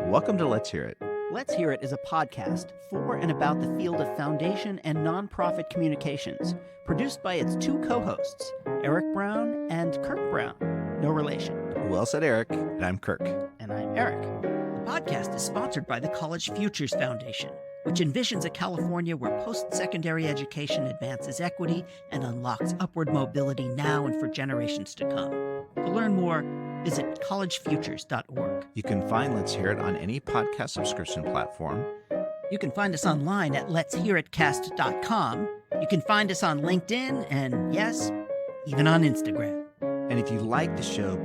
Welcome to Let's Hear It. Let's Hear It is a podcast for and about the field of foundation and nonprofit communications, produced by its two co-hosts, Eric Brown and Kirk Brown. No relation. Well said, Eric. And I'm Kirk. And I'm Eric. The podcast is sponsored by the College Futures Foundation, which envisions a California where post-secondary education advances equity and unlocks upward mobility now and for generations to come. To learn more, visit collegefutures.org. You can find Let's Hear It on any podcast subscription platform. You can find us online at letshearitcast.com. You can find us on LinkedIn and, yes, even on Instagram. And if you like the show,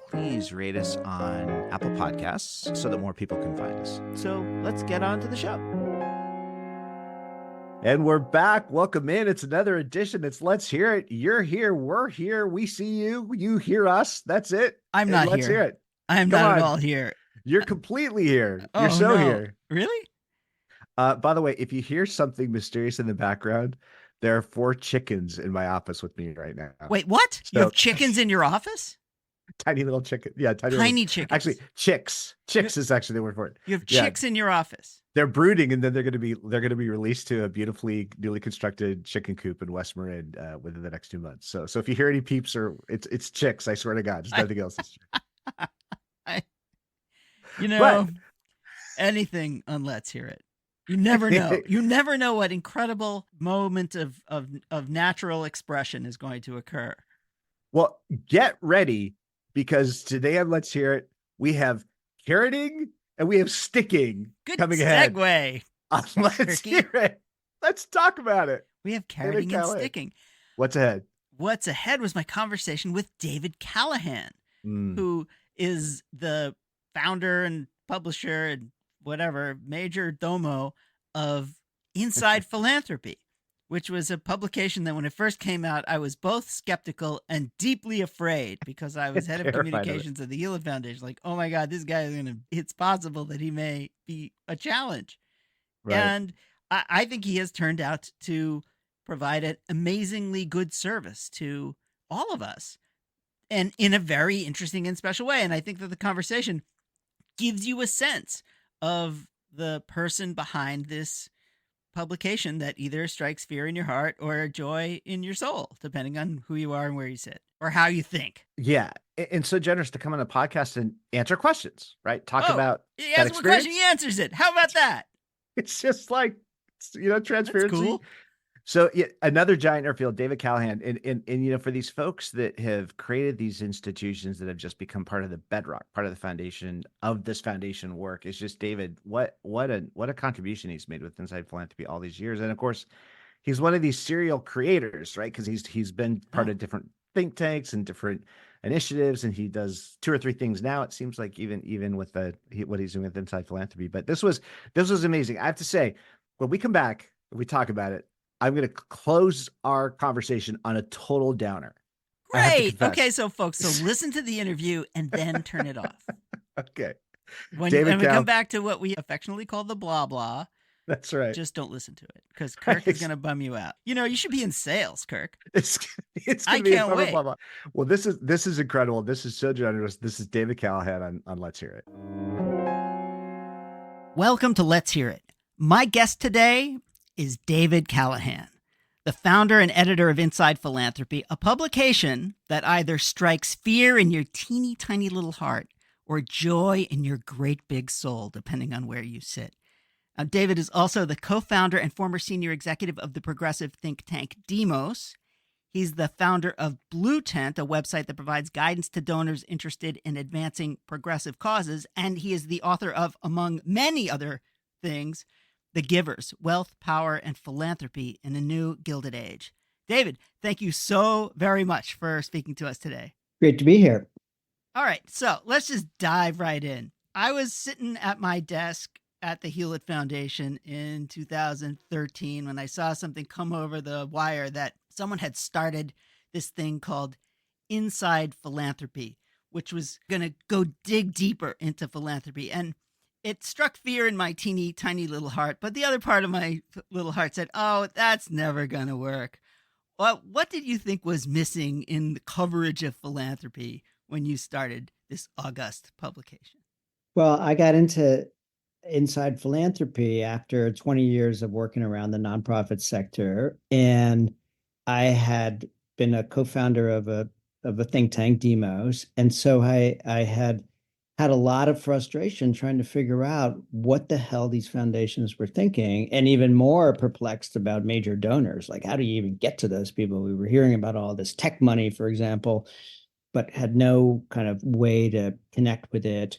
please rate us on Apple Podcasts so that more people can find us. So let's get on to the show. And we're back. Welcome in. It's another edition. It's Let's Hear It. You're here. We're here. We see you. You hear us. That's it. I'm not Let's here. Hear it. I'm Come not on. at all here. You're completely here. Oh, You're so no. here. Really? By the way, if you hear something mysterious in the background, there are 4 chickens in my office with me right now. Wait, what? You have chickens in your office? Tiny little chicken. Yeah, tiny chickens. Actually, chicks. Chicks is actually the word for it. You have chicks in your office. They're brooding, and then they're going to be released to a beautifully newly constructed chicken coop in West Marin within the next 2 months. So if you hear any peeps, or it's chicks, I swear to God, just nothing else. Anything on Let's Hear It. You never know. You never know what incredible moment of natural expression is going to occur. Well, get ready, because today on Let's Hear It, we have carroting and we have sticking coming ahead. Good segue. Let's hear it. Let's talk about it. We have carroting and sticking. What's ahead? What's ahead was my conversation with David Callahan, who is the founder and publisher and whatever, major domo of Inside Philanthropy, which was a publication that when it first came out, I was both skeptical and deeply afraid, because I was head of communications at the Hewlett Foundation. Like, oh my God, this guy is it's possible that he may be a challenge. Right. And I think he has turned out to provide an amazingly good service to all of us, and in a very interesting and special way. And I think that the conversation gives you a sense of the person behind this publication that either strikes fear in your heart or joy in your soul, depending on who you are and where you sit or how you think. Yeah. And so generous to come on the podcast and answer questions, right? Talk about he asks one question, he answers it. How about that? It's just like, transparency. That's cool. So another giant in our field, David Callahan, and for these folks that have created these institutions that have just become part of the bedrock, part of the foundation of this foundation work, is just David. What a contribution he's made with Inside Philanthropy all these years, and of course, he's one of these serial creators, right? Because he's been part of different think tanks and different initiatives, and he does 2 or 3 things now. It seems like even with what he's doing with Inside Philanthropy. But this was amazing. I have to say, when we come back, when we talk about it, I'm going to close our conversation on a total downer. Great. Okay, so folks, listen to the interview and then turn it off. Okay. When we come back to what we affectionately call the blah blah. That's right. Just don't listen to it, because Kirk is going to bum you out. You should be in sales, Kirk. It's I can't wait. Blah, blah. Well, this is incredible. This is so generous. This is David Callahan on Let's Hear It. Welcome to Let's Hear It. My guest today is David Callahan, the founder and editor of Inside Philanthropy, a publication that either strikes fear in your teeny tiny little heart or joy in your great big soul, depending on where you sit. David is also the co-founder and former senior executive of the progressive think tank Demos. He's the founder of Blue Tent, a website that provides guidance to donors interested in advancing progressive causes. And he is the author of, among many other things, The Givers, Wealth, Power, and Philanthropy in a New Gilded Age. David, thank you so very much for speaking to us today. Great to be here. All right, so let's just dive right in. I was sitting at my desk at the Hewlett Foundation in 2013 when I saw something come over the wire that someone had started this thing called Inside Philanthropy, which was going to go dig deeper into philanthropy. And it struck fear in my teeny tiny little heart, but the other part of my little heart said, oh, that's never going to work. Well, what did you think was missing in the coverage of philanthropy when you started this august publication? Well, I got into inside philanthropy after 20 years of working around the nonprofit sector. And I had been a co-founder of a think tank, Demos. And so I had a lot of frustration trying to figure out what the hell these foundations were thinking, and even more perplexed about major donors. Like, how do you even get to those people? We were hearing about all this tech money, for example, but had no kind of way to connect with it.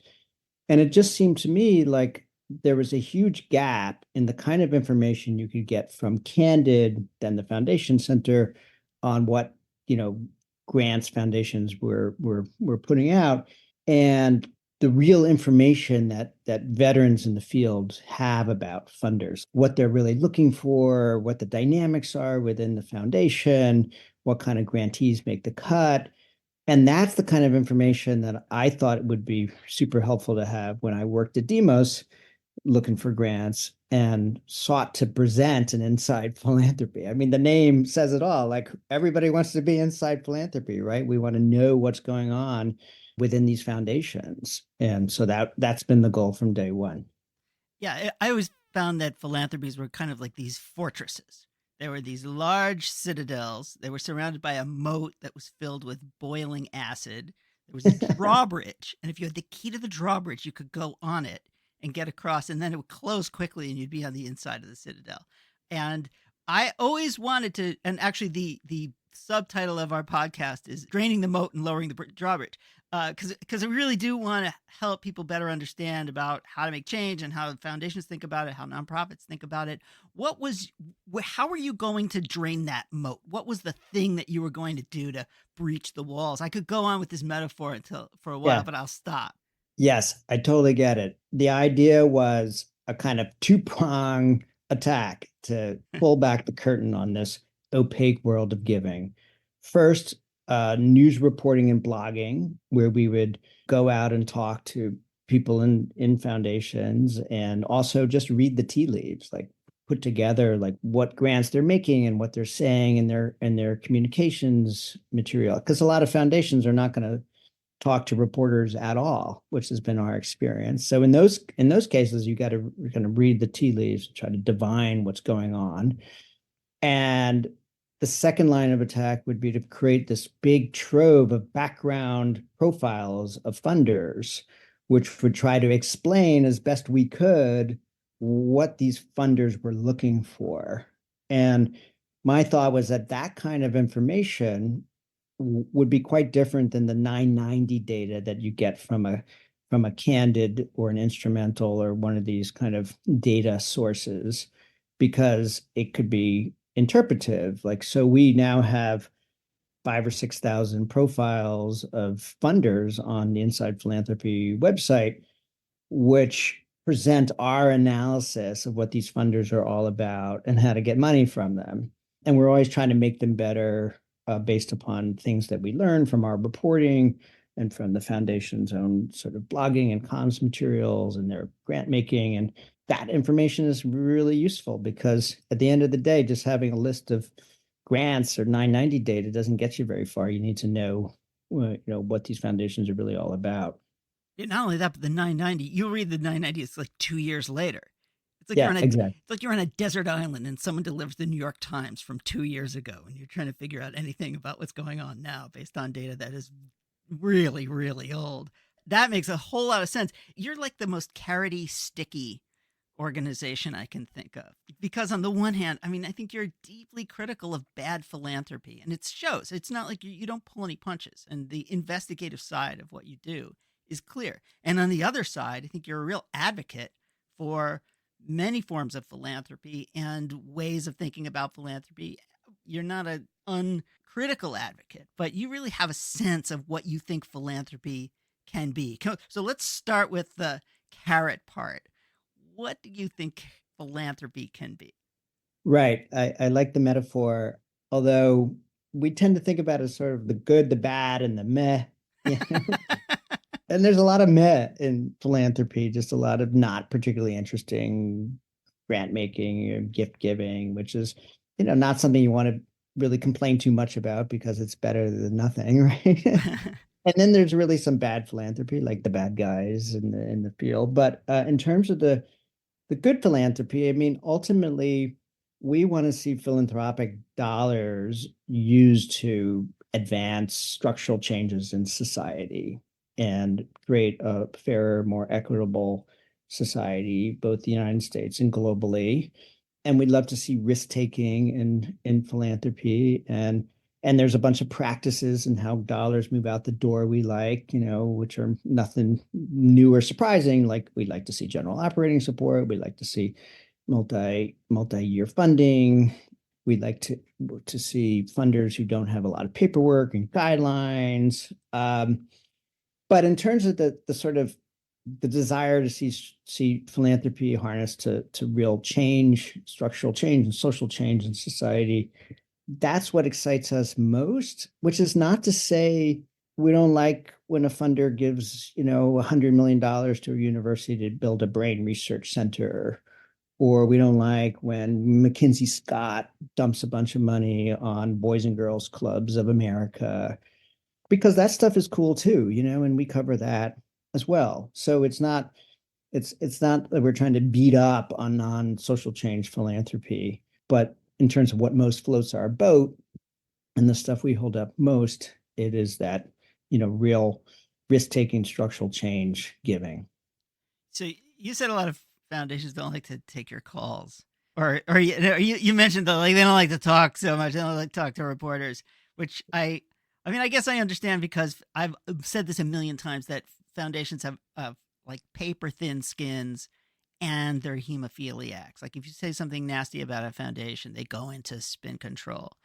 And it just seemed to me like there was a huge gap in the kind of information you could get from Candid, then the Foundation Center, on what, you know, grants foundations were putting out, and the real information that veterans in the field have about funders, what they're really looking for, what the dynamics are within the foundation, what kind of grantees make the cut. And that's the kind of information that I thought would be super helpful to have when I worked at Demos looking for grants and sought to present an inside philanthropy. I mean, the name says it all. Like, everybody wants to be inside philanthropy, right? We want to know what's going on within these foundations. And so that's been the goal from day one. Yeah, I always found that philanthropies were kind of like these fortresses. There were these large citadels. They were surrounded by a moat that was filled with boiling acid. There was a drawbridge, and if you had the key to the drawbridge, you could go on it and get across, and then it would close quickly, and you'd be on the inside of the citadel. And I always wanted to, and actually, the subtitle of our podcast is "Draining the Moat and Lowering the Drawbridge." Because I really do want to help people better understand about how to make change and how foundations think about it, how nonprofits think about it. How are you going to drain that moat? What was the thing that you were going to do to breach the walls? I could go on with this metaphor for a while, Yeah. but I'll stop. Yes, I totally get it. The idea was a kind of two-prong attack to pull back the curtain on this opaque world of giving. First, news reporting and blogging, where we would go out and talk to people in foundations, and also just read the tea leaves, like put together like what grants they're making and what they're saying in their communications material. Because a lot of foundations are not going to talk to reporters at all, which has been our experience. So in those cases, you got to kind of read the tea leaves, try to divine what's going on. And the second line of attack would be to create this big trove of background profiles of funders, which would try to explain as best we could what these funders were looking for. And my thought was that that kind of information would be quite different than the 990 data that you get from a candid or an instrumental or one of these kind of data sources, because it could be interpretive. Like, so we now have 5 or 6 thousand profiles of funders on the Inside Philanthropy website, which present our analysis of what these funders are all about and how to get money from them. And we're always trying to make them better based upon things that we learn from our reporting and from the foundation's own sort of blogging and comms materials and their grant making. And that information is really useful, because at the end of the day, just having a list of grants or 990 data doesn't get you very far. You need to know, what these foundations are really all about. Not only that, but the 990. You read the 990. It's like 2 years later. It's like Yeah, exactly. it's like you're on a desert island and someone delivers the New York Times from 2 years ago, and you're trying to figure out anything about what's going on now based on data that is really, really old. That makes a whole lot of sense. You're like the most carroty, sticky organization I can think of. Because on the one hand, I mean, I think you're deeply critical of bad philanthropy, and it shows. It's not like you don't pull any punches, and the investigative side of what you do is clear. And on the other side, I think you're a real advocate for many forms of philanthropy and ways of thinking about philanthropy. You're not an uncritical advocate, but you really have a sense of what you think philanthropy can be. So let's start with the carrot part. What do you think philanthropy can be? Right. I like the metaphor, although we tend to think about it as sort of the good, the bad, and the meh. You know? And there's a lot of meh in philanthropy, just a lot of not particularly interesting grant making or gift giving, which is, not something you want to really complain too much about, because it's better than nothing, right? And then there's really some bad philanthropy, like the bad guys in the field. But in terms of the good philanthropy, I mean, ultimately, we want to see philanthropic dollars used to advance structural changes in society and create a fairer, more equitable society, both the United States and globally. And we'd love to see risk taking in philanthropy, and there's a bunch of practices and how dollars move out the door we like, which are nothing new or surprising. Like we like to see general operating support, we like to see multi-year funding. We'd like to see funders who don't have a lot of paperwork and guidelines. But in terms of the sort of the desire to see philanthropy harnessed to real change, structural change, and social change in society, that's what excites us most, which is not to say we don't like when a funder gives, $100 million to a university to build a brain research center, or we don't like when McKinsey Scott dumps a bunch of money on Boys and Girls Clubs of America, because that stuff is cool too, and we cover that as well. So it's not that we're trying to beat up on non-social change philanthropy, but in terms of what most floats our boat and the stuff we hold up most, it is that, real risk-taking structural change giving. So you said a lot of foundations don't like to take your calls, or you mentioned that like they don't like to talk so much. They don't like to talk to reporters, which I mean, I guess I understand because I've said this a million times that foundations have like paper thin skins and they're hemophiliacs. Like if you say something nasty about a foundation, they go into spin control.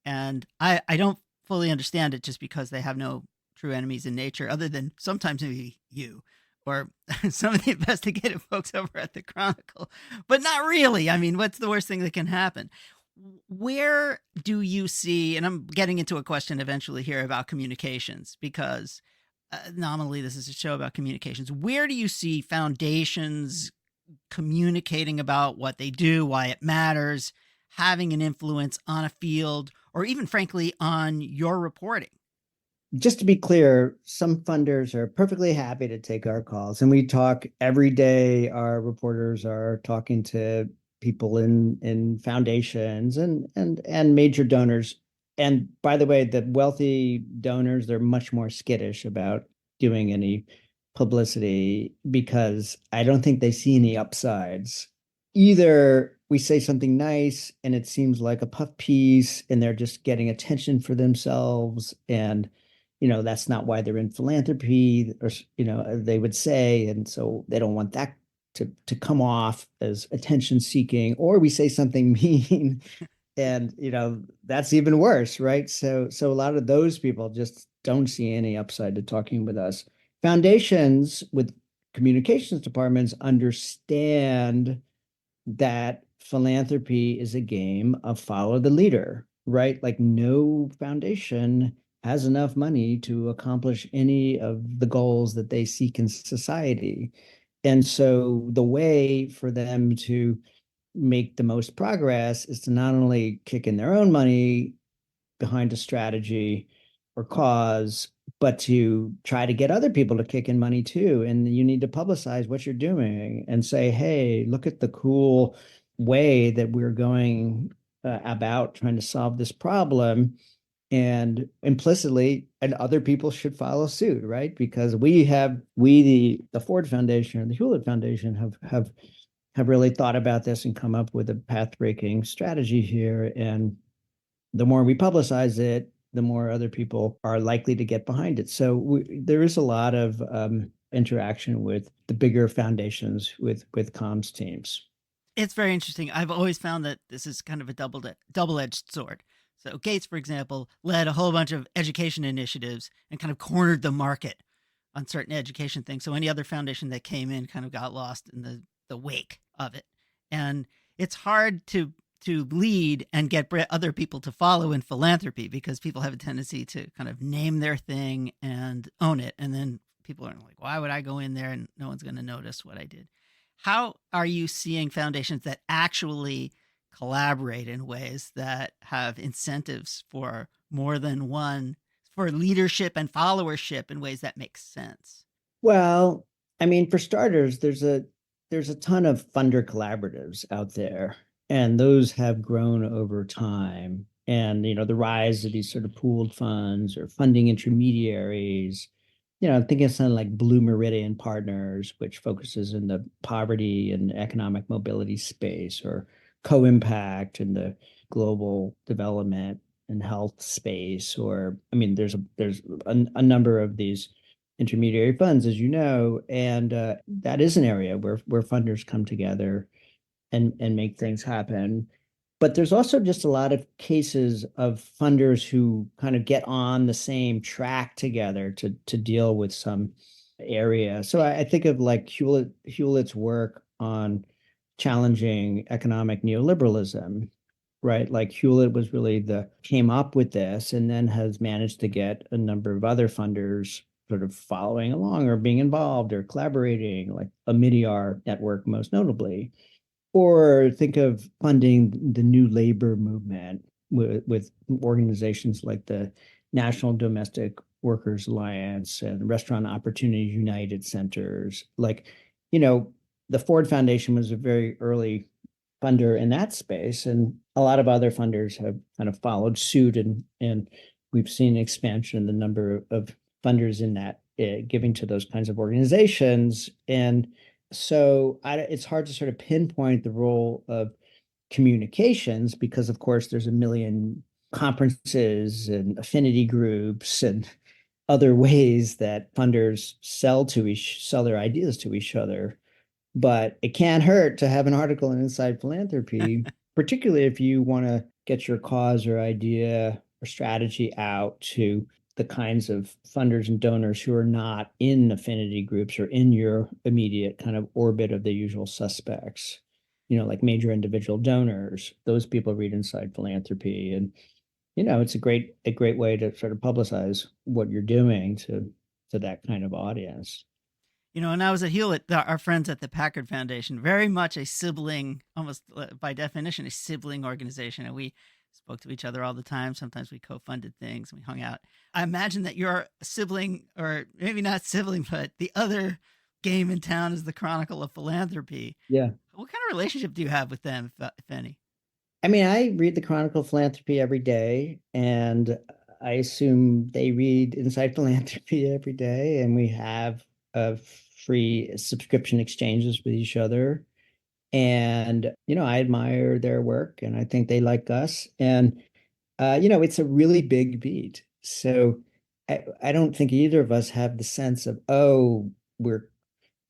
And I don't fully understand it just because they have no true enemies in nature, other than sometimes maybe you or some of the investigative folks over at the Chronicle, but not really. I mean, what's the worst thing that can happen? Where do you see, and I'm getting into a question eventually here about communications, because nominally this is a show about communications. Where do you see foundations communicating about what they do, why it matters, having an influence on a field, or even frankly on your reporting? Just to be clear, some funders are perfectly happy to take our calls, and we talk every day. Our reporters are talking to people in foundations and major donors. And by the way, the wealthy donors, they're much more skittish about doing any publicity because I don't think they see any upsides. Either we say something nice and it seems like a puff piece and they're just getting attention for themselves, and that's not why they're in philanthropy, or they would say, and so they don't want that to come off as attention seeking, or we say something mean and that's even worse, right? So a lot of those people just don't see any upside to talking with us. Foundations with communications departments understand that philanthropy is a game of follow the leader, right? Like no foundation has enough money to accomplish any of the goals that they seek in society. And so the way for them to make the most progress is to not only kick in their own money behind a strategy or cause, but to try to get other people to kick in money too. And you need to publicize what you're doing and say, hey, look at the cool way that we're going about trying to solve this problem. And implicitly, and other people should follow suit, right? Because the Ford Foundation or the Hewlett Foundation have really thought about this and come up with a path-breaking strategy here. And the more we publicize it, the more other people are likely to get behind it. So there is a lot of interaction with the bigger foundations with comms teams. It's very interesting. I've always found that this is kind of a double-edged sword. So Gates, for example, led a whole bunch of education initiatives and kind of cornered the market on certain education things. So any other foundation that came in kind of got lost in the wake of it. And it's hard to lead and get other people to follow in philanthropy because people have a tendency to kind of name their thing and own it. And then people are like, why would I go in there and no one's going to notice what I did? How are you seeing foundations that actually collaborate in ways that have incentives for more than one for leadership and followership in ways that make sense? Well, I mean, for starters, there's a ton of funder collaboratives out there, and those have grown over time. And the rise of these sort of pooled funds or funding intermediaries. I'm thinking of something like Blue Meridian Partners, which focuses in the poverty and economic mobility space, or Co-Impact in the global development and health space. Or, I mean, there's a number of these intermediary funds, as you know, and that is an area where funders come together and make things happen. But there's also just a lot of cases of funders who kind of get on the same track together to deal with some area. So I think of like Hewlett's work on challenging economic neoliberalism, right? Like Hewlett was really came up with this and then has managed to get a number of other funders sort of following along or being involved or collaborating, like a Midyar network, most notably. Or think of funding the new labor movement with organizations like the National Domestic Workers Alliance and Restaurant Opportunity United Centers. Like, the Ford Foundation was a very early funder in that space, and a lot of other funders have kind of followed suit, and we've seen expansion in the number of funders in that giving to those kinds of organizations. And so it's hard to sort of pinpoint the role of communications because, of course, there's a million conferences and affinity groups and other ways that funders sell their ideas to each other. But it can't hurt to have an article in Inside Philanthropy, particularly if you want to get your cause or idea or strategy out to the kinds of funders and donors who are not in affinity groups or in your immediate kind of orbit of the usual suspects, like major individual donors. Those people read Inside Philanthropy, and it's a great way to sort of publicize what you're doing to that kind of audience. When I was at Hewlett, our friends at the Packard Foundation, very much a sibling, almost by definition, a sibling organization. And we spoke to each other all the time. Sometimes we co-funded things and we hung out. I imagine that your sibling, or maybe not sibling, but the other game in town is the Chronicle of Philanthropy. Yeah. What kind of relationship do you have with them, if any? I mean, I read the Chronicle of Philanthropy every day, and I assume they read Inside Philanthropy every day, and we have free subscription exchanges with each other. And, I admire their work and I think they like us. And, it's a really big beat. So I don't think either of us have the sense of, we're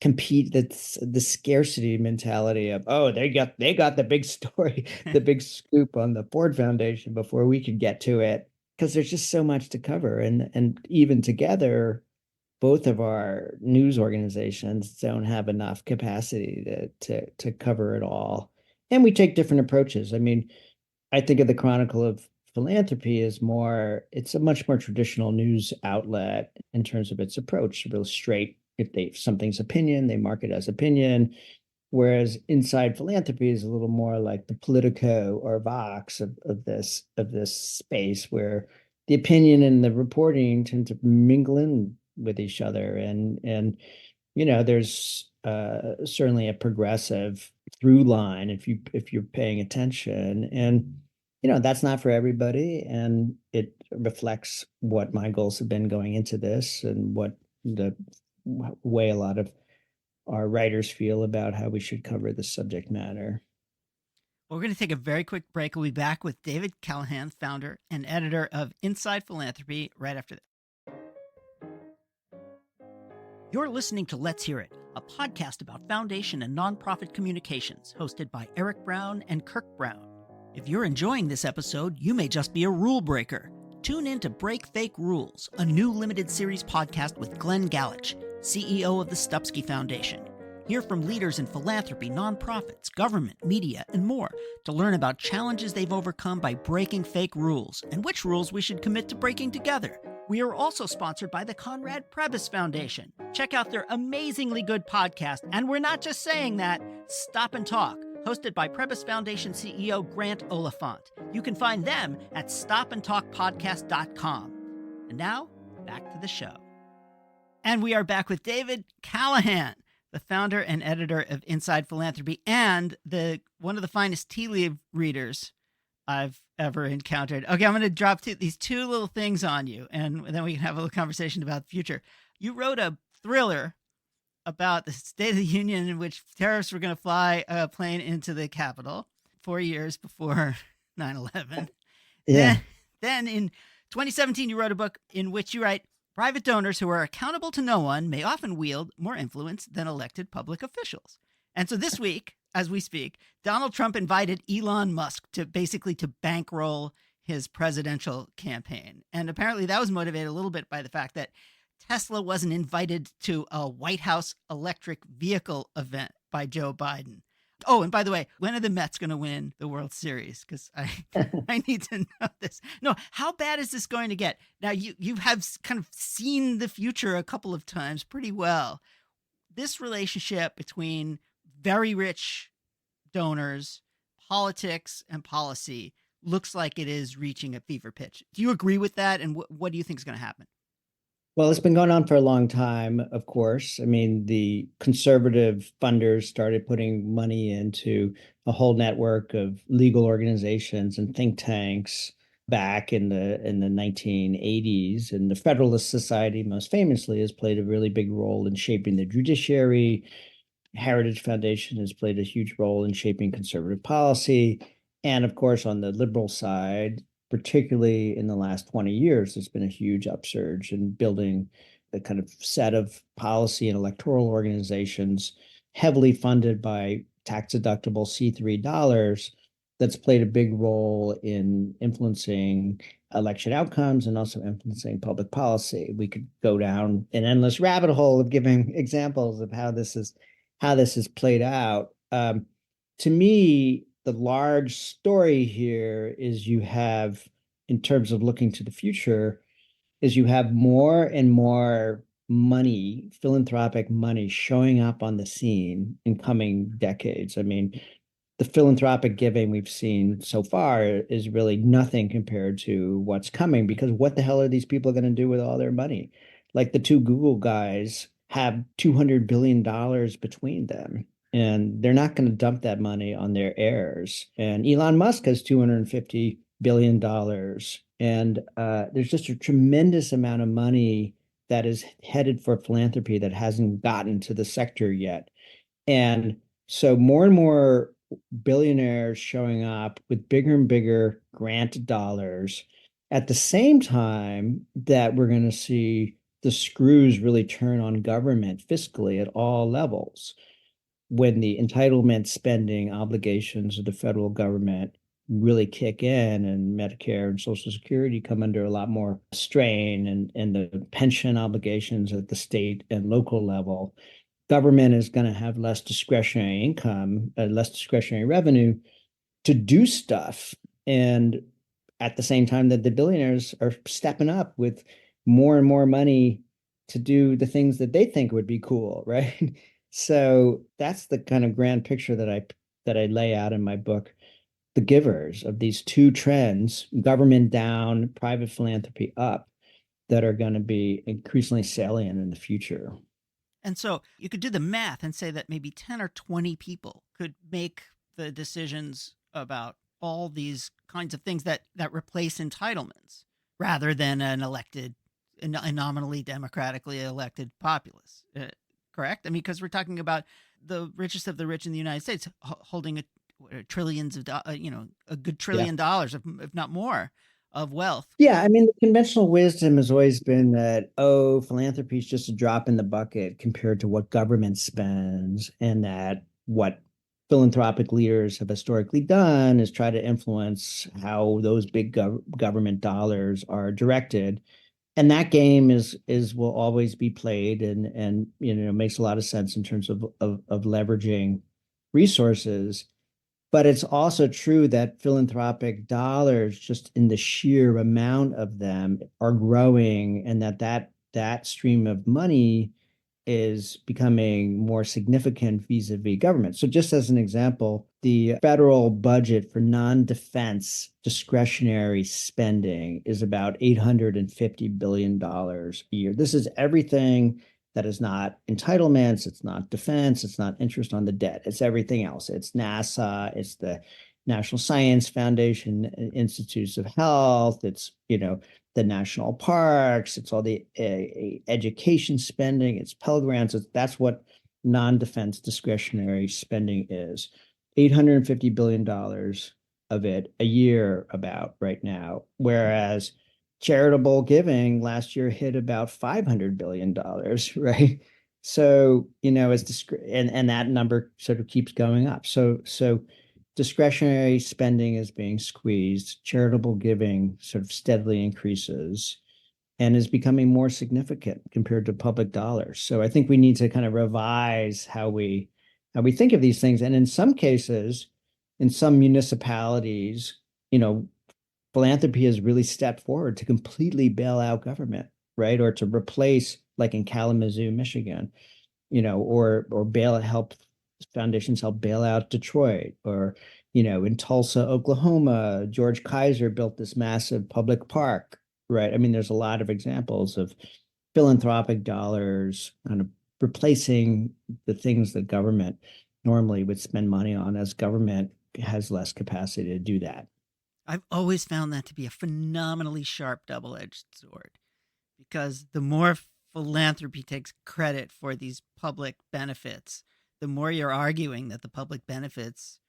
that's the scarcity mentality of, they got the big story, the big scoop on the Ford Foundation before we could get to it. Because there's just so much to cover. And even together, both of our news organizations don't have enough capacity to cover it all. And we take different approaches. I mean, I think of the Chronicle of Philanthropy as it's a much more traditional news outlet in terms of its approach, real straight. If something's opinion, they mark it as opinion. Whereas Inside Philanthropy is a little more like the Politico or Vox of this space, where the opinion and the reporting tend to mingle in with each other, and there's certainly a progressive through line if you're paying attention, and that's not for everybody, and it reflects what my goals have been going into this and what the way a lot of our writers feel about how we should cover the subject matter. Well, we're going to take a very quick break. We'll be back with David Callahan, founder and editor of Inside Philanthropy, right after this. You're listening to Let's Hear It, a podcast about foundation and nonprofit communications, hosted by Eric Brown and Kirk Brown. If you're enjoying this episode, you may just be a rule breaker. Tune in to Break Fake Rules, a new limited series podcast with Glenn Galich, CEO of the Stupsky Foundation. Hear from leaders in philanthropy, nonprofits, government, media, and more to learn about challenges they've overcome by breaking fake rules and which rules we should commit to breaking together. We are also sponsored by the Conrad Prebys Foundation. Check out their amazingly good podcast, and we're not just saying that, Stop and Talk, hosted by Prebys Foundation CEO Grant Oliphant. You can find them at stopandtalkpodcast.com. And now, back to the show. And we are back with David Callahan, the founder and editor of Inside Philanthropy and one of the finest tea leaf readers I've ever encountered. Okay, I'm going to drop these two little things on you, and then we can have a little conversation about the future. You wrote a thriller about the State of the Union in which terrorists were going to fly a plane into the Capitol 4 years before 9/11. Yeah. Then in 2017, you wrote a book in which you write, private donors who are accountable to no one may often wield more influence than elected public officials. And so this week, as we speak, Donald Trump invited Elon Musk to bankroll his presidential campaign. And apparently that was motivated a little bit by the fact that Tesla wasn't invited to a White House electric vehicle event by Joe Biden. Oh, and by the way, when are the Mets going to win the World Series? Because I need to know this. No, how bad is this going to get? Now, you have kind of seen the future a couple of times pretty well. This relationship between very rich donors, politics, and policy looks like it is reaching a fever pitch. Do you agree with that? And what do you think is going to happen? Well, it's been going on for a long time, of course. I mean, the conservative funders started putting money into a whole network of legal organizations and think tanks back in the 1980s. And the Federalist Society, most famously, has played a really big role in shaping the judiciary. Heritage Foundation has played a huge role in shaping conservative policy. And of course, on the liberal side, particularly in the last 20 years, there's been a huge upsurge in building the kind of set of policy and electoral organizations heavily funded by tax-deductible C3 dollars that's played a big role in influencing election outcomes and also influencing public policy. We could go down an endless rabbit hole of giving examples of how this is played out. To me, the large story here is you have, in terms of looking to the future, is you have more and more money, philanthropic money, showing up on the scene in coming decades. I mean, the philanthropic giving we've seen so far is really nothing compared to what's coming, because what the hell are these people going to do with all their money? Like the two Google guys have $200 billion between them, and they're not going to dump that money on their heirs. And Elon Musk has $250 billion. And there's just a tremendous amount of money that is headed for philanthropy that hasn't gotten to the sector yet. And so more and more billionaires showing up with bigger and bigger grant dollars at the same time that we're going to see the screws really turn on government fiscally at all levels, when the entitlement spending obligations of the federal government really kick in and Medicare and Social Security come under a lot more strain, and the pension obligations at the state and local level, government is going to have less discretionary income, less discretionary revenue to do stuff. And at the same time that the billionaires are stepping up with more and more money to do the things that they think would be cool, right? So that's the kind of grand picture that I lay out in my book, The Givers, of these two trends, government down, private philanthropy up, that are going to be increasingly salient in the future. And so you could do the math and say that maybe 10 or 20 people could make the decisions about all these kinds of things that replace entitlements, rather than a nominally democratically elected populace. Correct? I mean, because we're talking about the richest of the rich in the United States holding trillions of, a good $1 trillion, if not more, of wealth. Yeah, I mean, the conventional wisdom has always been that, philanthropy is just a drop in the bucket compared to what government spends, and that what philanthropic leaders have historically done is try to influence how those big government dollars are directed. And that game will always be played, and makes a lot of sense in terms of leveraging resources. But it's also true that philanthropic dollars, just in the sheer amount of them, are growing, and that stream of money is becoming more significant vis-a-vis government. So just as an example, the federal budget for non-defense discretionary spending is about $850 billion a year. This is everything that is not entitlements, it's not defense, it's not interest on the debt, it's everything else. It's NASA, it's the National Science Foundation, Institutes of Health, it's, the national parks, it's all the education spending, it's Pell Grants. That's what non-defense discretionary spending is. $850 billion of it a year about right now, whereas charitable giving last year hit about $500 billion, right? So, and that number sort of keeps going up. So discretionary spending is being squeezed, charitable giving sort of steadily increases and is becoming more significant compared to public dollars. So I think we need to kind of revise how we think of these things. And in some cases, in some municipalities, philanthropy has really stepped forward to completely bail out government, right? Or to replace, like in Kalamazoo, Michigan, or help foundations help bail out Detroit, or in Tulsa, Oklahoma, George Kaiser built this massive public park, right? I mean, there's a lot of examples of philanthropic dollars kind of replacing the things that government normally would spend money on, as government has less capacity to do that. I've always found that to be a phenomenally sharp double-edged sword, because the more philanthropy takes credit for these public benefits, the more you're arguing that the public benefits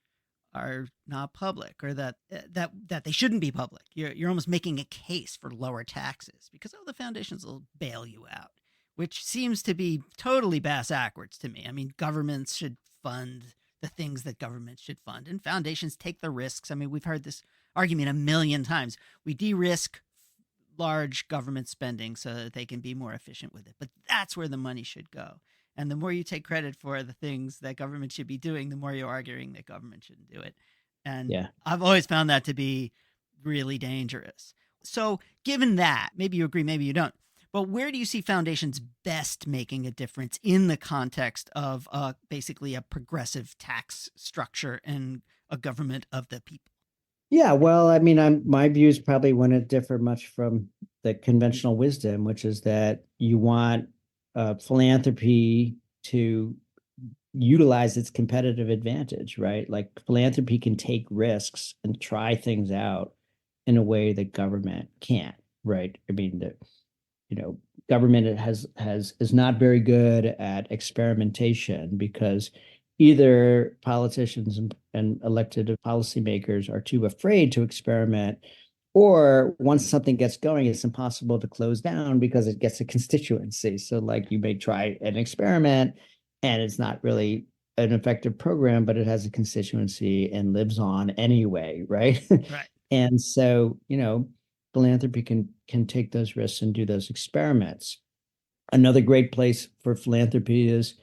are not public, or that they shouldn't be public. You're almost making a case for lower taxes because the foundations will bail you out, which seems to be totally bass-ackwards to me. I mean, governments should fund the things that governments should fund, and foundations take the risks. I mean, we've heard this argument a million times. We de-risk large government spending so that they can be more efficient with it, but that's where the money should go. And the more you take credit for the things that government should be doing, the more you're arguing that government shouldn't do it. And yeah, I've always found that to be really dangerous. So given that, maybe you agree, maybe you don't, but where do you see foundations best making a difference in the context of basically a progressive tax structure and a government of the people? Yeah, well, I mean, my views probably wouldn't differ much from the conventional wisdom, which is that you want philanthropy to utilize its competitive advantage, right? Like philanthropy can take risks and try things out in a way that government can't, right? I mean, government is not very good at experimentation because either politicians and elected policymakers are too afraid to experiment, or once something gets going, it's impossible to close down because it gets a constituency. So like you may try an experiment and it's not really an effective program, but it has a constituency and lives on anyway, right? Right. And so, philanthropy can take those risks and do those experiments. Another great place for philanthropy is,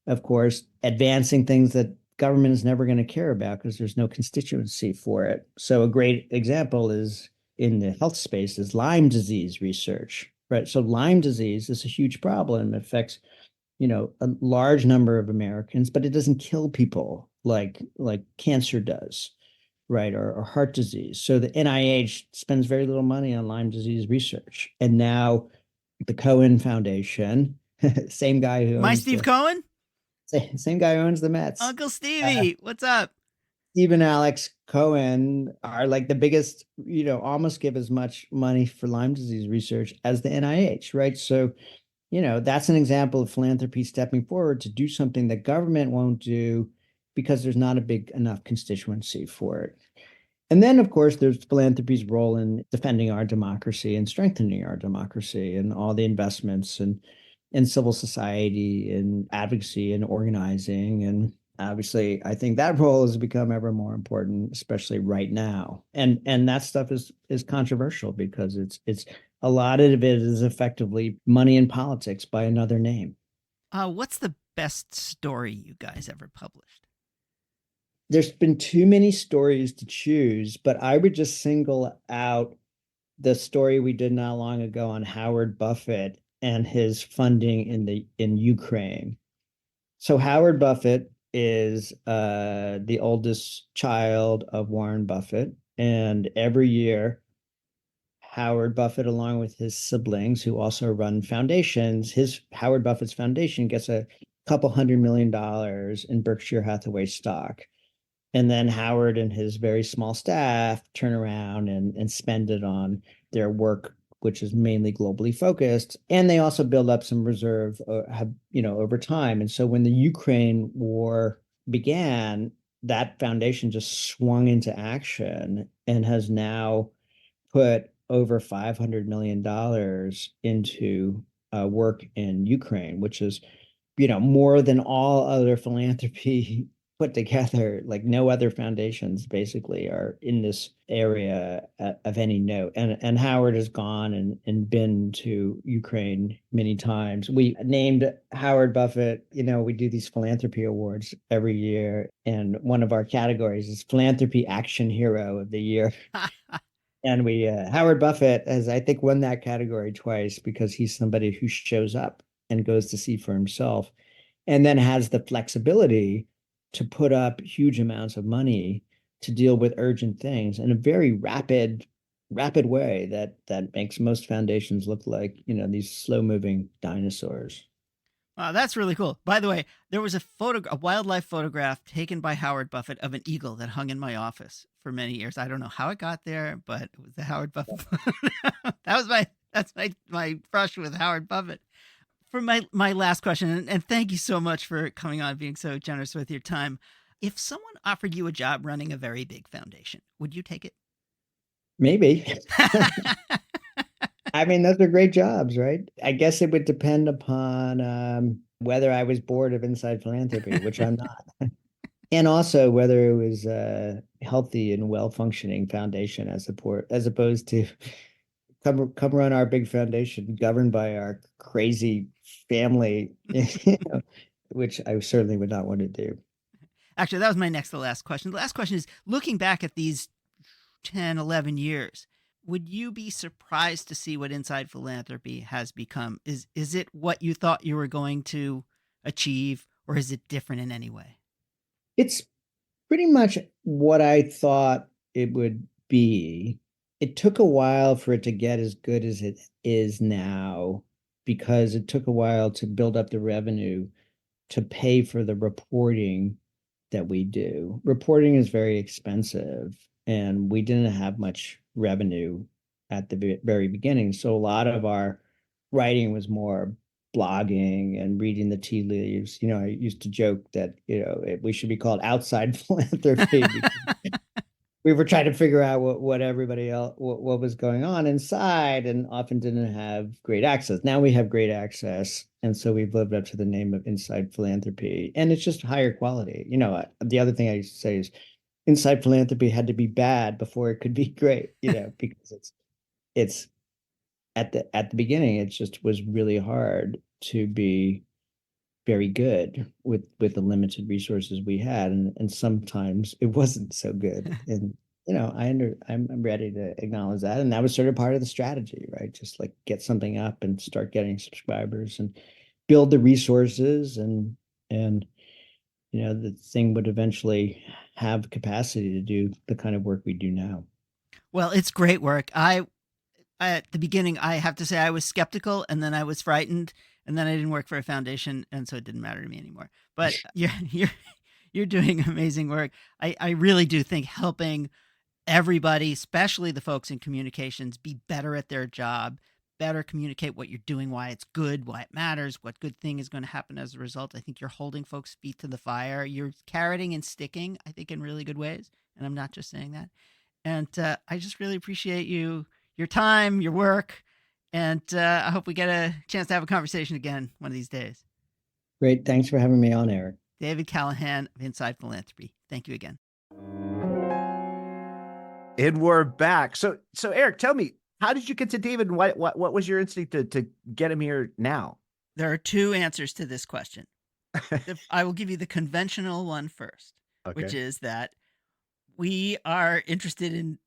of course, advancing things that government is never going to care about because there's no constituency for it. So a great example is in the health space is Lyme disease research, right? So Lyme disease is a huge problem. It affects, a large number of Americans, but it doesn't kill people like cancer does, right? Or heart disease. So the NIH spends very little money on Lyme disease research. And now the Cohen Foundation, same guy who My owns Steve Cohen? same guy who owns the Mets. Uncle Stevie, what's up? Steve and Alex Cohen are like the biggest, almost give as much money for Lyme disease research as the NIH, right? So, that's an example of philanthropy stepping forward to do something that government won't do because there's not a big enough constituency for it. And then, of course, there's philanthropy's role in defending our democracy and strengthening our democracy and all the investments and in civil society and advocacy and organizing. And obviously, I think that role has become ever more important, especially right now. And that stuff is controversial because it's a lot of it is effectively money in politics by another name. What's the best story you guys ever published? There's been too many stories to choose, but I would just single out the story we did not long ago on Howard Buffett and his funding in Ukraine. So Howard Buffett is the oldest child of Warren Buffett, and every year Howard Buffett, along with his siblings who also run foundations, his Howard Buffett's foundation gets a couple $100 million in Berkshire Hathaway stock. And then Howard and his very small staff turn around and spend it on their work, which is mainly globally focused. And they also build up some reserve, over time. And so when the Ukraine war began, that foundation just swung into action and has now put over $500 million into work in Ukraine, which is, more than all other philanthropy put together. Like no other foundations basically are in this area of any note. And Howard has gone and been to Ukraine many times. We named Howard Buffett, we do these philanthropy awards every year. And one of our categories is Philanthropy Action Hero of the Year. And Howard Buffett has, I think, won that category twice because he's somebody who shows up and goes to see for himself and then has the flexibility to put up huge amounts of money to deal with urgent things in a very rapid way that makes most foundations look like, these slow moving dinosaurs. Wow, that's really cool. By the way, there was a wildlife photograph taken by Howard Buffett of an eagle that hung in my office for many years. I don't know how it got there, but it was the Howard Buffett. That's my brush with Howard Buffett. For my last question, and thank you so much for coming on, being so generous with your time. If someone offered you a job running a very big foundation, would you take it? Maybe. I mean, those are great jobs, right? I guess it would depend upon whether I was bored of Inside Philanthropy, which I'm not, and also whether it was a healthy and well-functioning foundation as opposed to come run our big foundation governed by our crazy family, which I certainly would not want to do. Actually, that was my next to last question. The last question is, looking back at these 10, 11 years, would you be surprised to see what Inside Philanthropy has become? Is it what you thought you were going to achieve, or is it different in any way? It's pretty much what I thought it would be. It took a while for it to get as good as it is now because it took a while to build up the revenue to pay for the reporting that we do. Reporting is very expensive, and we didn't have much revenue at the very beginning. So a lot of our writing was more blogging and reading the tea leaves. I used to joke that, we should be called outside philanthropy. We were trying to figure out what everybody else, what was going on inside, and often didn't have great access. Now we have great access. And so we've lived up to the name of Inside Philanthropy, and it's just higher quality. The other thing I used to say is Inside Philanthropy had to be bad before it could be great, because it's at the beginning, it just was really hard to be very good with the limited resources we had, and sometimes it wasn't so good. And I'm ready to acknowledge that, and that was sort of part of the strategy, right? Just like get something up and start getting subscribers and build the resources, and the thing would eventually have capacity to do the kind of work we do now. Well, it's great work. At the beginning, I have to say I was skeptical, and then I was frightened, and then I didn't work for a foundation, and so it didn't matter to me anymore. But you're doing amazing work. I really do think helping everybody, especially the folks in communications, be better at their job, better communicate what you're doing, why it's good, why it matters, what good thing is going to happen as a result. I think you're holding folks' feet to the fire. You're carroting and sticking, I think, in really good ways. And I'm not just saying that. And I just really appreciate your time, your work. And I hope we get a chance to have a conversation again one of these days. Great. Thanks for having me on, Eric. David Callahan of Inside Philanthropy. Thank you again. And we're back. So Eric, tell me, how did you get to David? And what was your instinct to get him here now? There are two answers to this question. I will give you the conventional one first, Okay. which is that we are interested in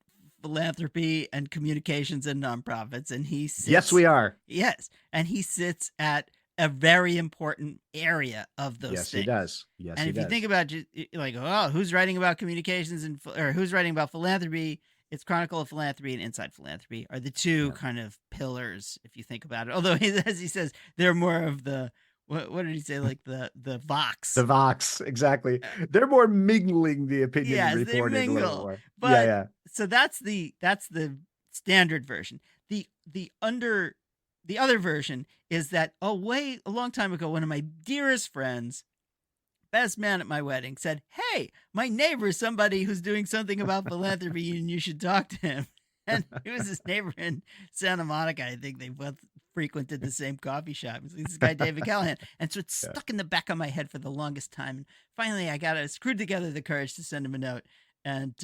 philanthropy and communications and nonprofits, and he sits. Yes, we are. Yes, and he sits at a very important area of those Yes, things. he does. Yes, and he if does. you think about like, oh, who's writing about communications or who's writing about philanthropy? It's Chronicle of Philanthropy and Inside Philanthropy are the two kind of pillars, if you think about it. Although, as he says, they're more of the what did he say? Like the Vox. The Vox, exactly. They're more mingling the opinion and Yes, they reporting a little mingle. more. But yeah. so that's the standard version. The other version is that a long time ago, one of my dearest friends, best man at my wedding, said, "Hey, my neighbor is somebody who's doing something about philanthropy and you should talk to him." And he was his neighbor in Santa Monica. I think they both frequented the same coffee shop. This guy, David Callahan. And so it's stuck in the back of my head for the longest time. And finally, I screwed together the courage to send him a note. And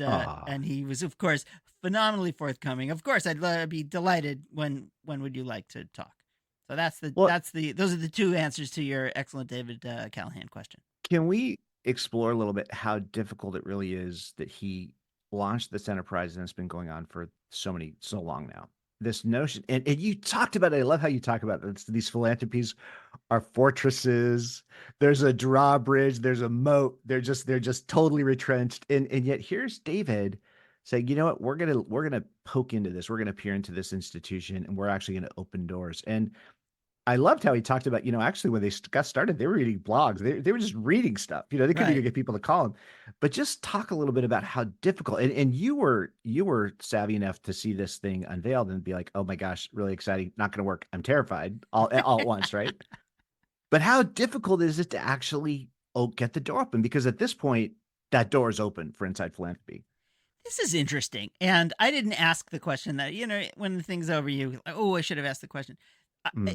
he was, of course, phenomenally forthcoming. Of course, I'd be delighted. When would you like to talk? So those are the two answers to your excellent David Callahan question. Can we explore a little bit how difficult it really is that he launched this enterprise and it's been going on for so long now? This notion, and you talked about it. I love how you talk about it. These philanthropies are fortresses. There's a drawbridge. There's a moat. They're just totally retrenched. And yet here's David saying, you know what? We're gonna poke into this. We're gonna peer into this institution, and we're actually gonna open doors. And I loved how he talked about, actually when they got started, they were reading blogs. They were just reading stuff. They couldn't even get people to call them. But just talk a little bit about how difficult. And you were savvy enough to see this thing unveiled and be like, oh my gosh, really exciting. Not going to work. I'm terrified all at once, right? But how difficult is it to actually get the door open? Because at this point, that door is open for Inside Philanthropy. This is interesting. And I didn't ask the question that, when the thing's over, you like, oh, I should have asked the question.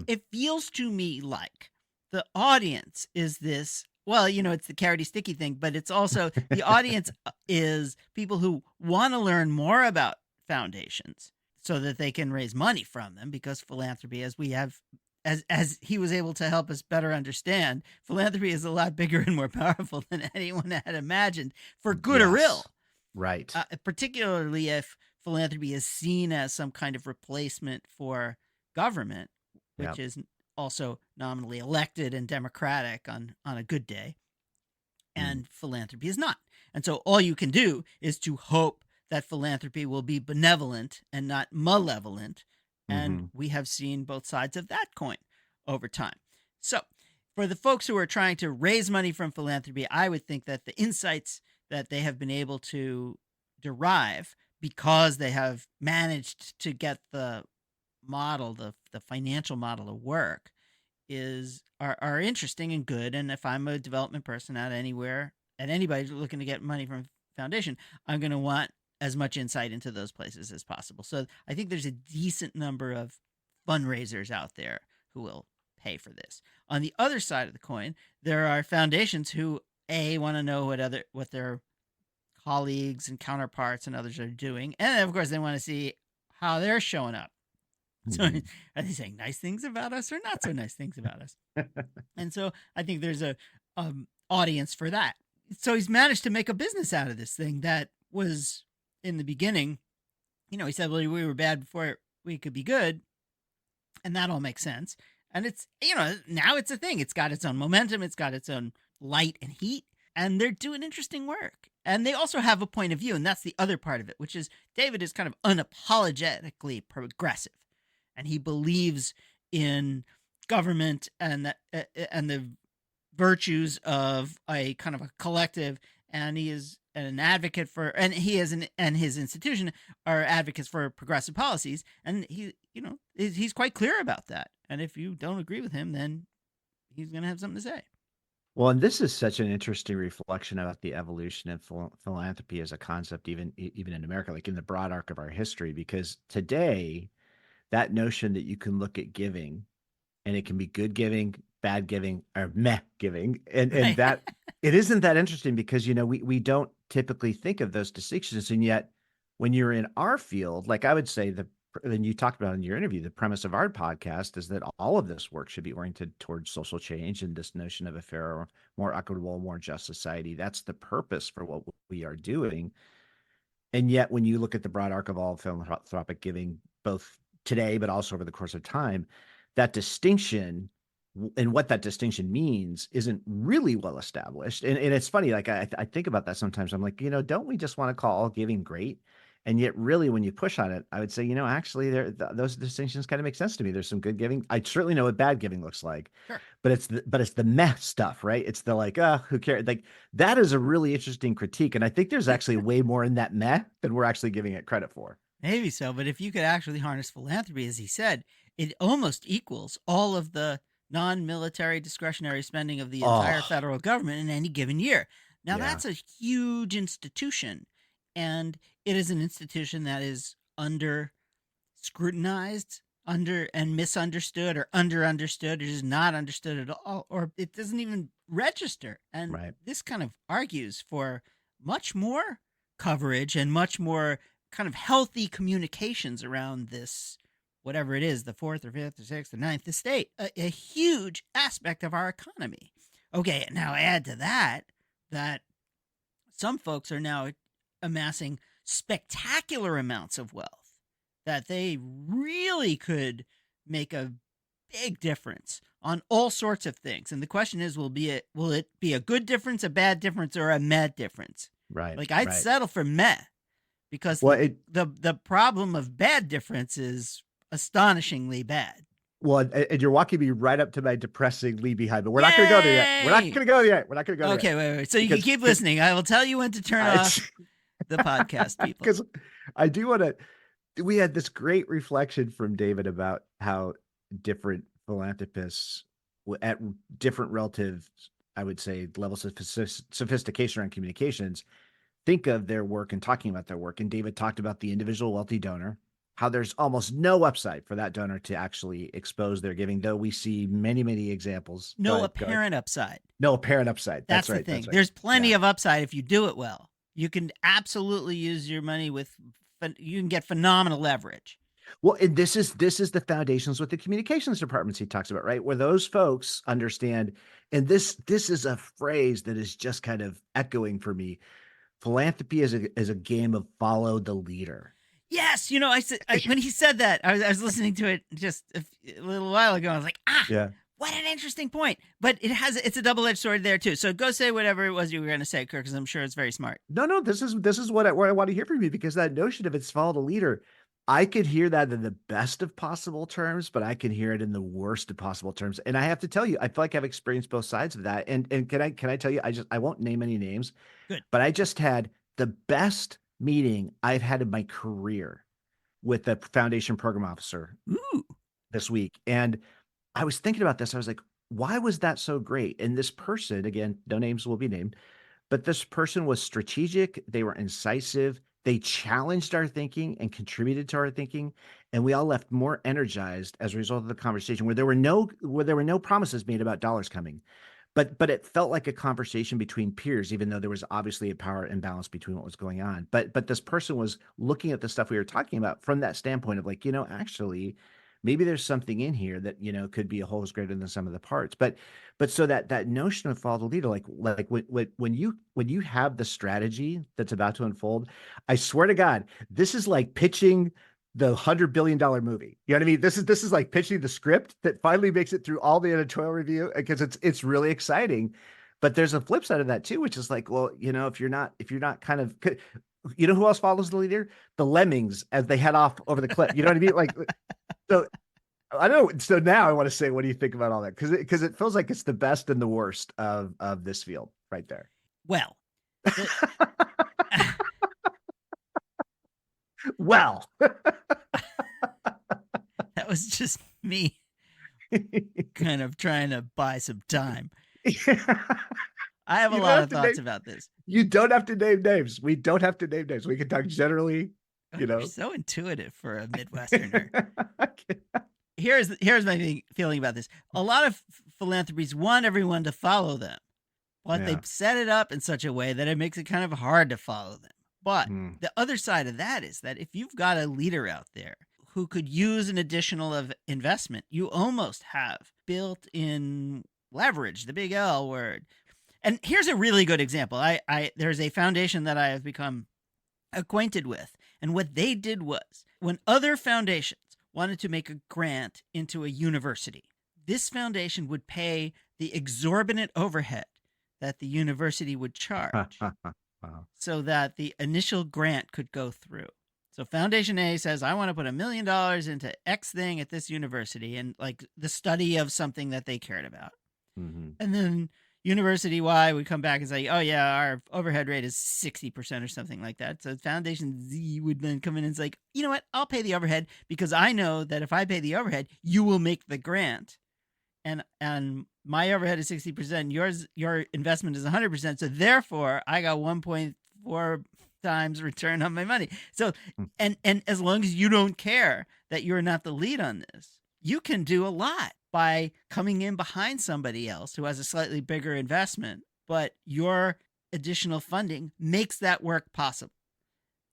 It feels to me like the audience is this, well, it's the carroty sticky thing, but it's also the audience is people who want to learn more about foundations so that they can raise money from them, because philanthropy, as we have, as he was able to help us better understand, philanthropy is a lot bigger and more powerful than anyone had imagined, for good or ill. Right. Particularly if philanthropy is seen as some kind of replacement for government, which is also nominally elected and democratic on a good day, and philanthropy is not. And so all you can do is to hope that philanthropy will be benevolent and not malevolent. And we have seen both sides of that coin over time. So for the folks who are trying to raise money from philanthropy, I would think that the insights that they have been able to derive, because they have managed to get the model, the financial model of work, are interesting and good. And if I'm a development person at anybody looking to get money from foundation, I'm going to want as much insight into those places as possible. So I think there's a decent number of fundraisers out there who will pay for this. On the other side of the coin, there are foundations who want to know what their colleagues and counterparts and others are doing, and of course they want to see how they're showing up. So are they saying nice things about us or not so nice things about us? And so I think there's a audience for that. So he's managed to make a business out of this thing that was, in the beginning, he said, well, we were bad before we could be good. And that all makes sense. And it's, now it's a thing. It's got its own momentum. It's got its own light and heat. And they're doing interesting work. And they also have a point of view. And that's the other part of it, which is David is kind of unapologetically progressive. And he believes in government and the virtues of a kind of a collective. And he is an advocate for, and and his institution are advocates for progressive policies. And he's quite clear about that. And if you don't agree with him, then he's going to have something to say. Well, and this is such an interesting reflection about the evolution of philanthropy as a concept, even in America, like in the broad arc of our history, because today, that notion that you can look at giving and it can be good giving, bad giving, or meh giving, and that it isn't that interesting, because we don't typically think of those distinctions. And yet when you're in our field, like I would say, and you talked about in your interview, the premise of our podcast is that all of this work should be oriented towards social change and this notion of a fairer, more equitable, more just society. That's the purpose for what we are doing. And yet, when you look at the broad arc of all philanthropic giving, both today, but also over the course of time, that distinction and what that distinction means isn't really well established. And it's funny, like I think about that sometimes. I'm like, don't we just want to call all giving great? And yet, really, when you push on it, I would say, actually, those distinctions kind of make sense to me. There's some good giving. I certainly know what bad giving looks like, Sure. but it's the meh stuff, right? It's the like, who cares? Like that is a really interesting critique, and I think there's actually way more in that meh than we're actually giving it credit for. Maybe so, but if you could actually harness philanthropy, as he said, it almost equals all of the non-military discretionary spending of the entire Oh, federal government in any given year. Now, yeah, that's a huge institution, and it is an institution that is under scrutinized, under and misunderstood, or understood, or just not understood at all, or it doesn't even register. And right. this kind of argues for much more coverage and much more kind of healthy communications around this, whatever it is, the fourth or fifth or sixth or ninth estate, a huge aspect of our economy. Okay, now add to that some folks are now amassing spectacular amounts of wealth that they really could make a big difference on all sorts of things. And the question is, will it be a good difference, a bad difference, or a meh difference? Right, Like, I'd right. settle for meh, because Well, the problem of bad difference is astonishingly bad. and you're walking me right up to my depressing leave behind, but we're not going to go there yet. We're not Yay! going to go there yet. We're not going to go there Okay, yet. wait. So you can keep listening. I will tell you when to turn off the podcast, people. Because I do want to. We had this great reflection from David about how different philanthropists at different relative, I would say, levels of sophistication around communications think of their work and talking about their work. And David talked about the individual wealthy donor, how there's almost no upside for that donor to actually expose their giving, though we see many, many examples. No apparent upside. No apparent upside. That's right. the thing. That's right. There's plenty of upside if you do it well. You can absolutely use your money you can get phenomenal leverage. Well, and this is the foundations with the communications departments he talks about, right? Where those folks understand, and this is a phrase that is just kind of echoing for me. Philanthropy is a game of follow the leader. Yes, when he said that, I was listening to it just a little while ago. I was like, yeah, what an interesting point. But it's a double-edged sword there too. So go say whatever it was you were going to say, Kirk, because I'm sure it's very smart. No, this is what I want to hear from you, because that notion of it's follow the leader, I could hear that in the best of possible terms, but I can hear it in the worst of possible terms. And I have to tell you, I feel like I've experienced both sides of that. And can I tell you, I won't name any names. Good. But I just had the best meeting I've had in my career with the foundation program officer this week. And I was thinking about this. I was like, why was that so great? And this person, again, no names will be named, but this person was strategic. They were incisive. They challenged our thinking and contributed to our thinking. And we all left more energized as a result of the conversation, where there were no promises made about dollars coming. But it felt like a conversation between peers, even though there was obviously a power imbalance between what was going on. But this person was looking at the stuff we were talking about from that standpoint of like, actually, maybe there's something in here that, could be a whole is greater than the sum of the parts. But so that notion of follow the leader, like when you have the strategy that's about to unfold, I swear to God, this is like pitching the $100 billion movie. You know what I mean? This is like pitching the script that finally makes it through all the editorial review, because it's really exciting. But there's a flip side of that too, which is like, well, if you're not kind of, who else follows the leader? The lemmings as they head off over the cliff. You know what I mean? Like, so I don't know. So now I want to say, what do you think about all that? Because it feels like it's the best and the worst of this field right there. Well, well, that was just me kind of trying to buy some time. I have a lot of thoughts about this. You don't have to name names. We don't have to name names. We can talk generally, You're so intuitive for a Midwesterner. Here's my feeling about this. A lot of philanthropies want everyone to follow them, but they set it up in such a way that it makes it kind of hard to follow them. But the other side of that is that if you've got a leader out there who could use an additional of investment, you almost have built-in leverage, the big L word. And here's a really good example. There's a foundation that I have become acquainted with. And what they did was, when other foundations wanted to make a grant into a university, this foundation would pay the exorbitant overhead that the university would charge Wow. so that the initial grant could go through. So Foundation A says, I want to put $1 million into X thing at this university, and like the study of something that they cared about. Mm-hmm. And then University Y would come back and say, oh yeah, our overhead rate is 60% or something like that. So Foundation Z would then come in and say, you know what, I'll pay the overhead because I know that if I pay the overhead, you will make the grant. And my overhead is 60%, your investment is 100%. So therefore I got 1.4 times return on my money. So, and as long as you don't care that you're not the lead on this, you can do a lot by coming in behind somebody else who has a slightly bigger investment, but your additional funding makes that work possible.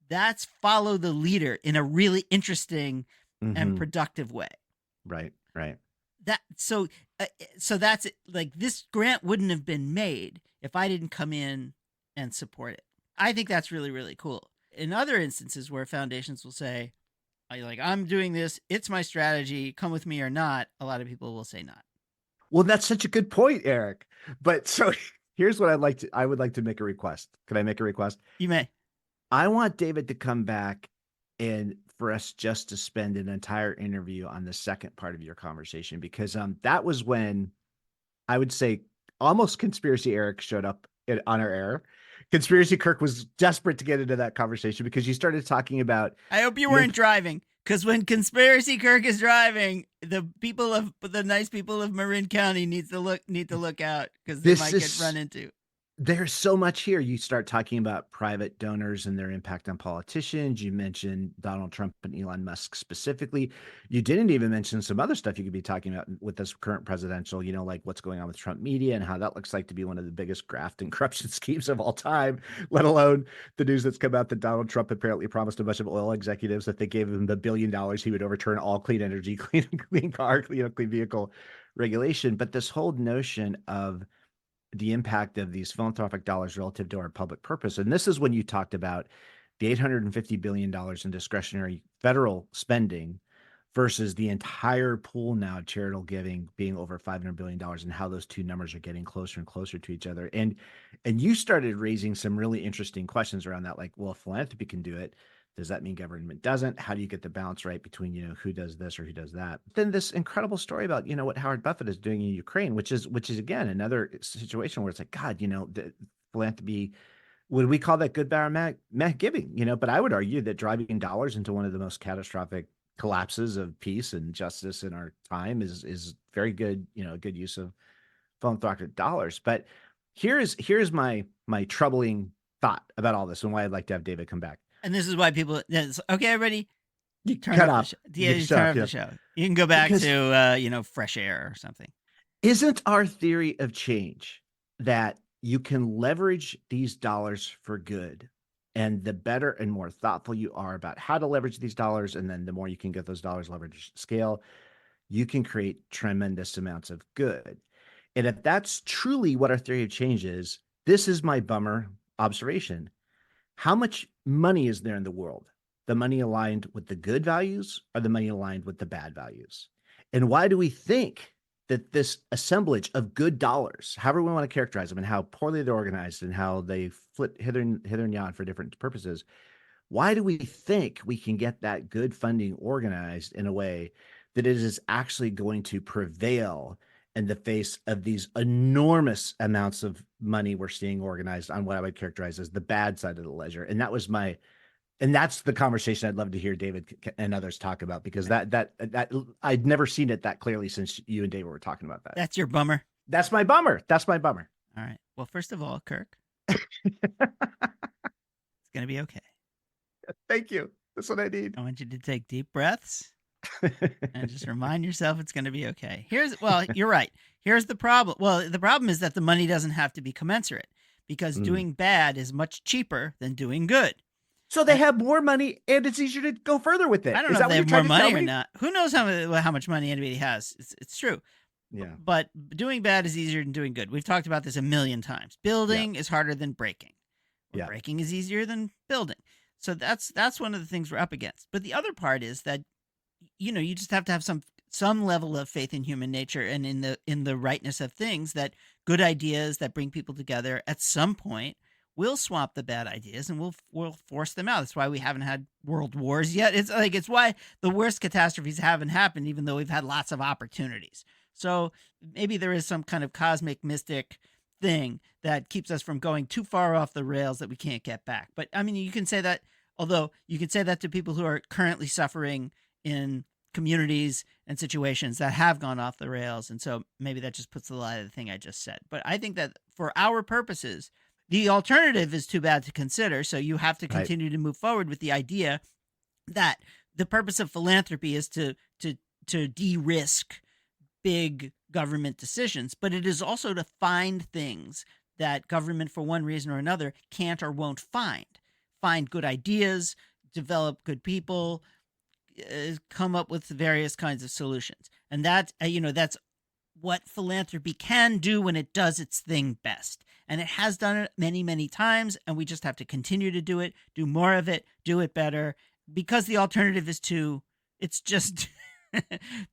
That's follow the leader in a really interesting and productive way. Right. So that's it. Like, this grant wouldn't have been made if I didn't come in and support it. I think that's really, really cool. In other instances where foundations will say, I'm doing this, it's my strategy, come with me or not, a lot of people will say not. Well, that's such a good point, Eric. But so here's what I would like to make a request. Could I make a request? You may. I want David to come back and for us just to spend an entire interview on the second part of your conversation, because that was when I would say almost Conspiracy Eric showed up on our air. Conspiracy Kirk was desperate to get into that conversation because you started talking about. I hope you weren't driving, because when Conspiracy Kirk is driving, the nice people of Marin County need to look out, because they might get run into. There's so much here. You start talking about private donors and their impact on politicians. You mentioned Donald Trump and Elon Musk specifically. You didn't even mention some other stuff you could be talking about with this current presidential, like what's going on with Trump media and how that looks like to be one of the biggest graft and corruption schemes of all time, let alone the news that's come out that Donald Trump apparently promised a bunch of oil executives that they gave him the $1 billion, he would overturn all clean energy, clean car, clean vehicle regulation. But this whole notion of the impact of these philanthropic dollars relative to our public purpose. And this is when you talked about the $850 billion in discretionary federal spending versus the entire pool now of charitable giving being over $500 billion, and how those two numbers are getting closer and closer to each other. And you started raising some really interesting questions around that, like, well, if philanthropy can do it, does that mean government doesn't? How do you get the balance right between, who does this or who does that? Then this incredible story about, what Howard Buffett is doing in Ukraine, which is again, another situation where it's like, God, the philanthropy, would we call that good, bad, or meh giving? But I would argue that driving dollars into one of the most catastrophic collapses of peace and justice in our time is very good, a good use of philanthropic dollars. But here's my troubling thought about all this and why I'd like to have David come back. And this is why people, okay, everybody, turn off the show. You can go back to, fresh air or something. Isn't our theory of change that you can leverage these dollars for good, and the better and more thoughtful you are about how to leverage these dollars, and then the more you can get those dollars leveraged scale, you can create tremendous amounts of good. And if that's truly what our theory of change is, this is my bummer observation. How much money is there in the world? The money aligned with the good values or the money aligned with the bad values? And why do we think that this assemblage of good dollars, however we want to characterize them, and how poorly they're organized and how they flit hither and yon for different purposes, why do we think we can get that good funding organized in a way that it is actually going to prevail in the face of these enormous amounts of money we're seeing organized on what I would characterize as the bad side of the ledger? And that's the conversation I'd love to hear David and others talk about, because that I'd never seen it that clearly since you and David were talking about that. That's your bummer. That's my bummer. All right. Well, first of all, Kirk, it's going to be okay. Thank you. That's what I need. I want you to take deep breaths and just remind yourself it's going to be okay. You're right. Here's the problem. Well, the problem is that the money doesn't have to be commensurate, because doing bad is much cheaper than doing good. So they have more money and it's easier to go further with it. I don't know if they have more money or not. Who knows how much money anybody has? It's true. Yeah. But doing bad is easier than doing good. We've talked about this a million times. Building is harder than breaking. Breaking is easier than building. So that's one of the things we're up against. But the other part is that, you just have to have some level of faith in human nature and in the rightness of things, that good ideas that bring people together at some point will swamp the bad ideas and we'll force them out. That's why we haven't had world wars yet. It's why the worst catastrophes haven't happened, even though we've had lots of opportunities. So maybe there is some kind of cosmic mystic thing that keeps us from going too far off the rails that we can't get back. But I mean, you can say that to people who are currently suffering in communities and situations that have gone off the rails. And so maybe that just puts the lie to the thing I just said. But I think that for our purposes, the alternative is too bad to consider. So you have to continue to move forward with the idea that the purpose of philanthropy is to de-risk big government decisions, but it is also to find things that government, for one reason or another, can't or won't find. Find good ideas, develop good people, come up with various kinds of solutions. And that, that's what philanthropy can do when it does its thing best. And it has done it many, many times, and we just have to continue to do it, do more of it, do it better, because the alternative is it's just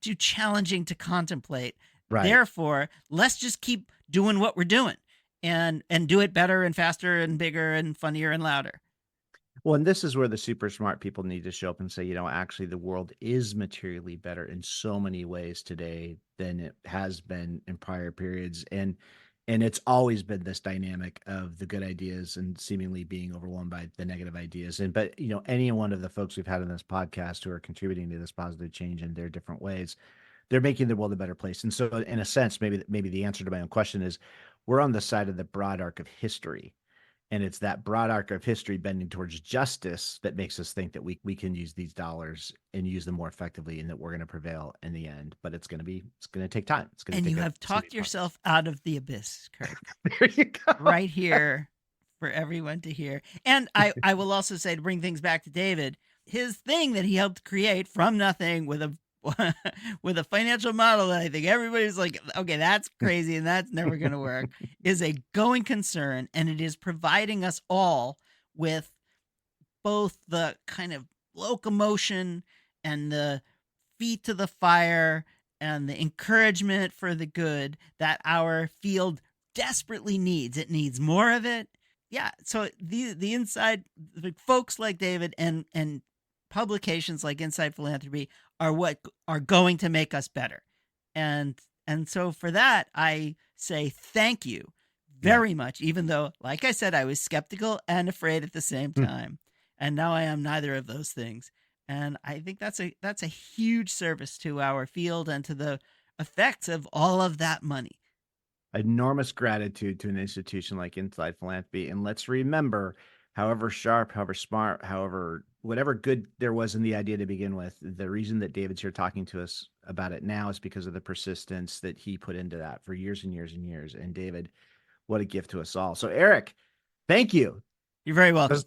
too challenging to contemplate. Right. Therefore, let's just keep doing what we're doing and do it better and faster and bigger and funnier and louder. Well, and this is where the super smart people need to show up and say, actually the world is materially better in so many ways today than it has been in prior periods. And it's always been this dynamic of the good ideas and seemingly being overwhelmed by the negative ideas. But any one of the folks we've had on this podcast who are contributing to this positive change in their different ways, they're making the world a better place. And so in a sense, maybe the answer to my own question is we're on the side of the broad arc of history. And it's that broad arc of history bending towards justice that makes us think that we can use these dollars and use them more effectively, and that we're going to prevail in the end. But it's going to take time. It's going to. And you have talked yourself out of the abyss, Kirk. There you go. Right here for everyone to hear. And I will also say, to bring things back to David, his thing that he helped create from nothing with a financial model that I think everybody's like, okay, that's crazy and that's never going to work, is a going concern. And it is providing us all with both the kind of locomotion and the feet to the fire and the encouragement for the good that our field desperately needs. It needs more of it. Yeah. So the inside, the folks like David and publications like Inside Philanthropy are what are going to make us better. And so for that, I say thank you very much, even though, like I said, I was skeptical and afraid at the same time. And now I am neither of those things. And I think that's a huge service to our field and to the effects of all of that money. Enormous gratitude to an institution like Inside Philanthropy. And let's remember, however sharp, however smart, whatever good there was in the idea to begin with, the reason that David's here talking to us about it now is because of the persistence that he put into that for years and years and years. And David, what a gift to us all. So Eric, thank you. You're very welcome.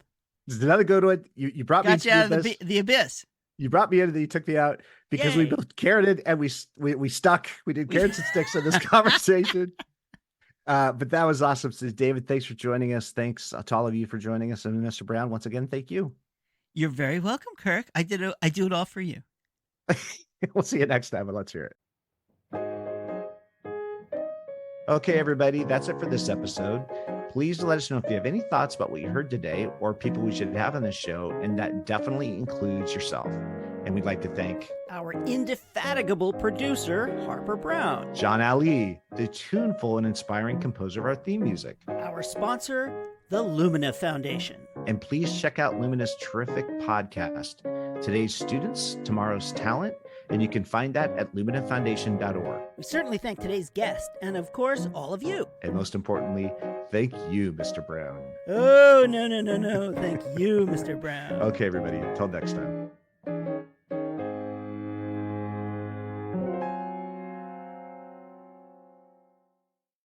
There's another go to it. You brought me out of the abyss. You brought me into you took me out because we both carroted and we stuck. We did carrots and sticks in this conversation. But that was awesome. So David, thanks for joining us. Thanks to all of you for joining us. And Mr. Brown, once again, thank you. You're very welcome, Kirk. I do it all for you. We'll see you next time, but let's hear it. Okay, everybody, that's it for this episode. Please let us know if you have any thoughts about what you heard today or people we should have on this show, and that definitely includes yourself. And we'd like to thank our indefatigable producer, Harper Brown, John Ali, the tuneful and inspiring composer of our theme music, our sponsor, the Lumina Foundation. And please check out Lumina's terrific podcast, Today's Students, Tomorrow's Talent, and you can find that at luminafoundation.org. We certainly thank today's guest and, of course, all of you. And most importantly, thank you, Mr. Brown. Oh, no. Thank you, Mr. Brown. Okay, everybody. Until next time.